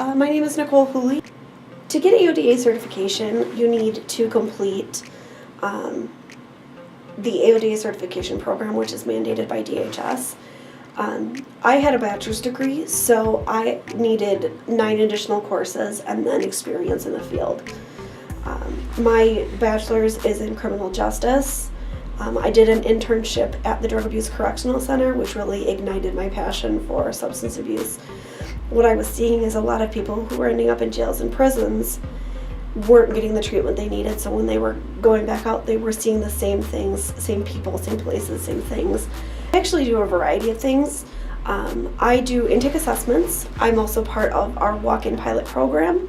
My name is Nicole Hooley. To get AODA certification, you need to complete the AODA certification program, which is mandated by DHS. I had a bachelor's degree, so I needed 9 additional courses and then experience in the field. My bachelor's is in criminal justice. I did an internship at the Drug Abuse Correctional Center, which really ignited my passion for substance abuse. What I was seeing is a lot of people who were ending up in jails and prisons weren't getting the treatment they needed, so when they were going back out, they were seeing the same things, same people, same places, same things. I actually do a variety of things. I do intake assessments. I'm also part of our walk-in pilot program.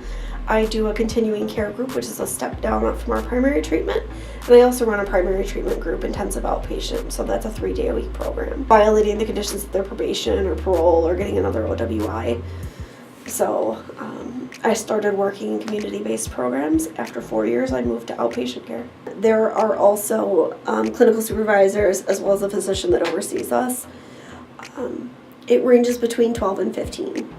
I do a continuing care group, which is a step down from our primary treatment. And I also run a primary treatment group, intensive outpatient, so that's a 3-day-a-week program. Violating the conditions of their probation or parole or getting another OWI. So I started working in community-based programs. After 4 years, I moved to outpatient care. There are also clinical supervisors as well as a physician that oversees us. It ranges between 12 and 15.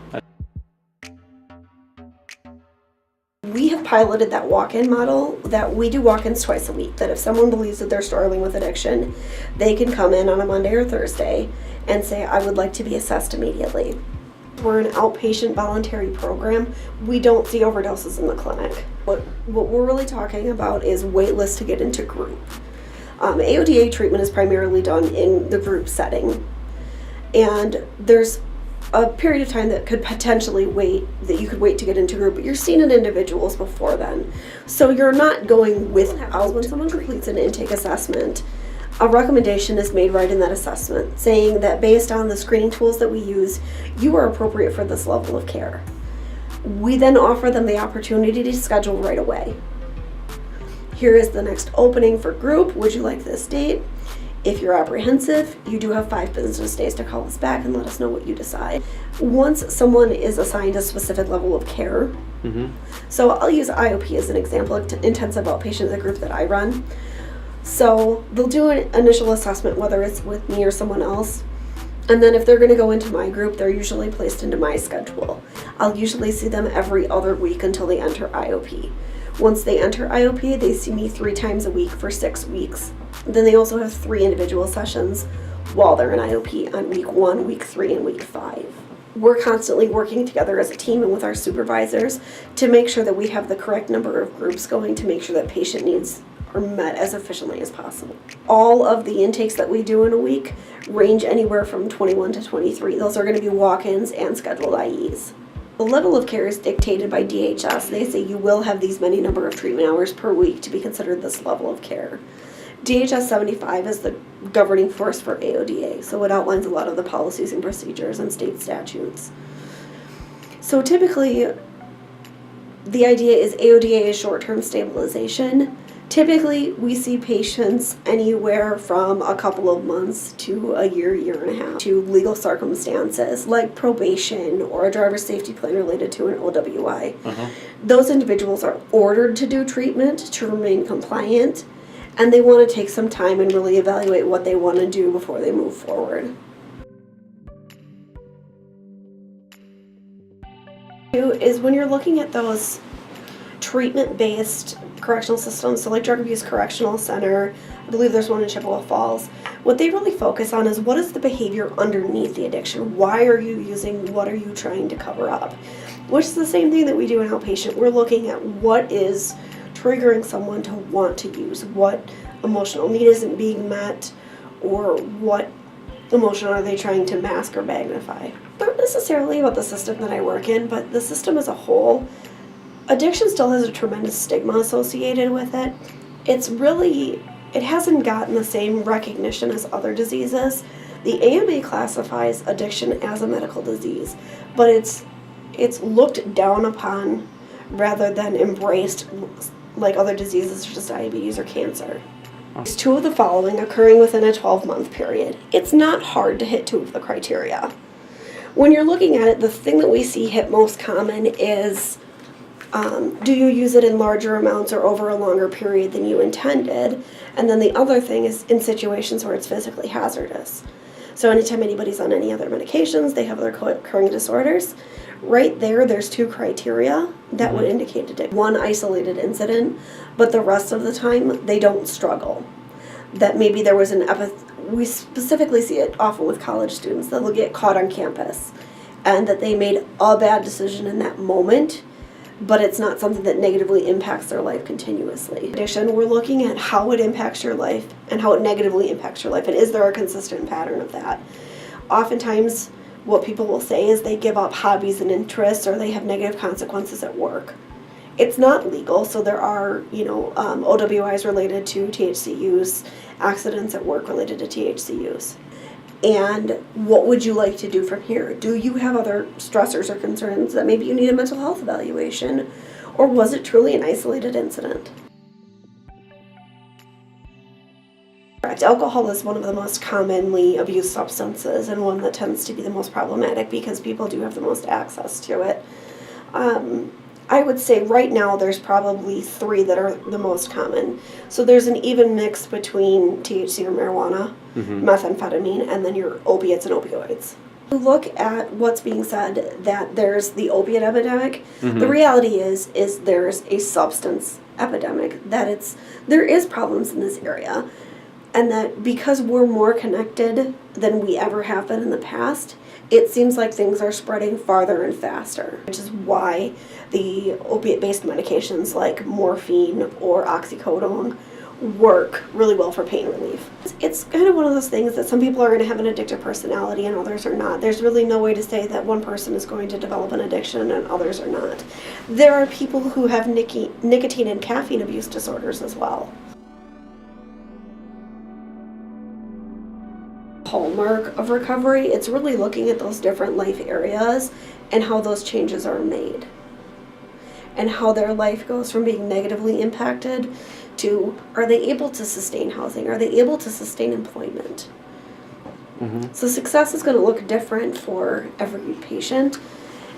We have piloted that walk-in model, that we do walk-ins twice a week, that if someone believes that they're struggling with addiction, they can come in on a Monday or Thursday and say, I would like to be assessed immediately. We're an outpatient voluntary program. We don't see overdoses in the clinic. What we're really talking about is wait lists to get into group. AODA treatment is primarily done in the group setting. And there's a period of time that could potentially that you could wait to get into group, but you're seeing in individuals before then. So you're not going without. When someone completes an intake assessment, a recommendation is made right in that assessment saying that based on the screening tools that we use, you are appropriate for this level of care. We then offer them the opportunity to schedule right away. Here is the next opening for group. Would you like this date? If you're apprehensive, you do have 5 business days to call us back and let us know what you decide. Once someone is assigned a specific level of care, so I'll use IOP as an example, intensive outpatient, the group that I run. So they'll do an initial assessment, whether it's with me or someone else. And then if they're going to go into my group, they're usually placed into my schedule. I'll usually see them every other week until they enter IOP. Once they enter IOP, they see me 3 times a week for 6 weeks. Then they also have 3 individual sessions while they're in IOP on week 1, week 3, and week 5. We're constantly working together as a team and with our supervisors to make sure that we have the correct number of groups going to make sure that patient needs are met as efficiently as possible. All of the intakes that we do in a week range anywhere from 21 to 23. Those are going to be walk-ins and scheduled IEs. The level of care is dictated by DHS. They say you will have these many number of treatment hours per week to be considered this level of care. DHS 75 is the governing force for AODA, so it outlines a lot of the policies and procedures and state statutes. So typically, the idea is AODA is short-term stabilization. Typically, we see patients anywhere from a couple of months to a year, year and a half, to legal circumstances like probation or a driver's safety plan related to an OWI. Those individuals are ordered to do treatment to remain compliant, and they want to take some time and really evaluate what they want to do before they move forward. Is when you're looking at those treatment-based correctional systems, so like Drug Abuse Correctional Center, I believe there's one in Chippewa Falls, what they really focus on is what is the behavior underneath the addiction? Why are you using? What are you trying to cover up? Which is the same thing that we do in outpatient. We're looking at what is triggering someone to want to use, what emotional need isn't being met, or what emotion are they trying to mask or magnify. Not necessarily about the system that I work in, but the system as a whole. Addiction still has a tremendous stigma associated with it. It hasn't gotten the same recognition as other diseases. The AMA classifies addiction as a medical disease, but it's looked down upon rather than embraced like other diseases such as diabetes or cancer. There's 2 of the following occurring within a 12-month period. It's not hard to hit 2 of the criteria. When you're looking at it, the thing that we see hit most common is do you use it in larger amounts or over a longer period than you intended? And then the other thing is in situations where it's physically hazardous. So anytime anybody's on any other medications, they have other co-occurring disorders, right there's 2 criteria that would indicate addiction. One isolated incident, but the rest of the time they don't struggle. That maybe there was we specifically see it often with college students, that they'll get caught on campus and that they made a bad decision in that moment, but it's not something that negatively impacts their life continuously. In addition, we're looking at how it impacts your life and how it negatively impacts your life, and is there a consistent pattern of that? Oftentimes, what people will say is they give up hobbies and interests, or they have negative consequences at work. It's not legal, so there are, OWIs related to THC use, accidents at work related to THC use. And what would you like to do from here? Do you have other stressors or concerns that maybe you need a mental health evaluation? Or was it truly an isolated incident? Alcohol is one of the most commonly abused substances, and one that tends to be the most problematic because people do have the most access to it. I would say right now there's probably 3 that are the most common. So there's an even mix between THC or marijuana, methamphetamine, and then your opiates and opioids. Look at what's being said, that there's the opiate epidemic. The reality is there's a substance epidemic, that there is problems in this area, and that because we're more connected than we ever have been in the past, it seems like things are spreading farther and faster, which is why the opiate-based medications like morphine or oxycodone work really well for pain relief. It's kind of one of those things that some people are going to have an addictive personality and others are not. There's really no way to say that one person is going to develop an addiction and others are not. There are people who have nicotine and caffeine abuse disorders as well. Hallmark of recovery, it's really looking at those different life areas and how those changes are made, and how their life goes from being negatively impacted to, are they able to sustain housing? Are they able to sustain employment? So success is going to look different for every patient,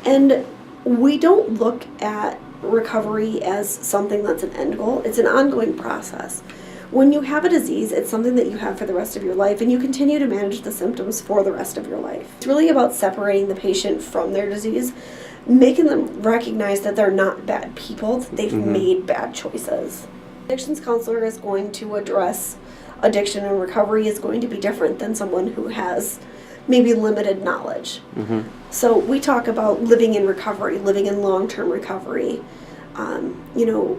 and we don't look at recovery as something that's an end goal. It's an ongoing process. When you have a disease, it's something that you have for the rest of your life, and you continue to manage the symptoms for the rest of your life. It's really about separating the patient from their disease, making them recognize that they're not bad people, that they've made bad choices. Addictions counselor is going to address addiction, and recovery is going to be different than someone who has maybe limited knowledge. So we talk about living in recovery, living in long-term recovery.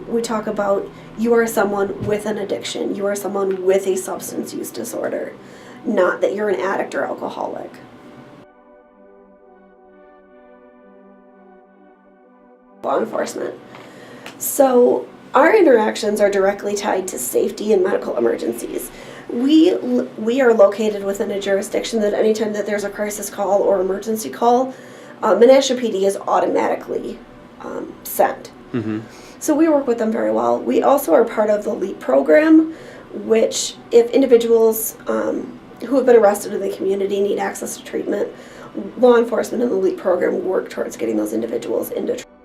We talk about, you are someone with an addiction, you are someone with a substance use disorder, not that you're an addict or alcoholic. Law enforcement. So our interactions are directly tied to safety and medical emergencies. We are located within a jurisdiction that anytime that there's a crisis call or emergency call, Menasha PD is automatically sent. So we work with them very well. We also are part of the LEAP program, which if individuals who have been arrested in the community need access to treatment, law enforcement in the LEAP program work towards getting those individuals into treatment.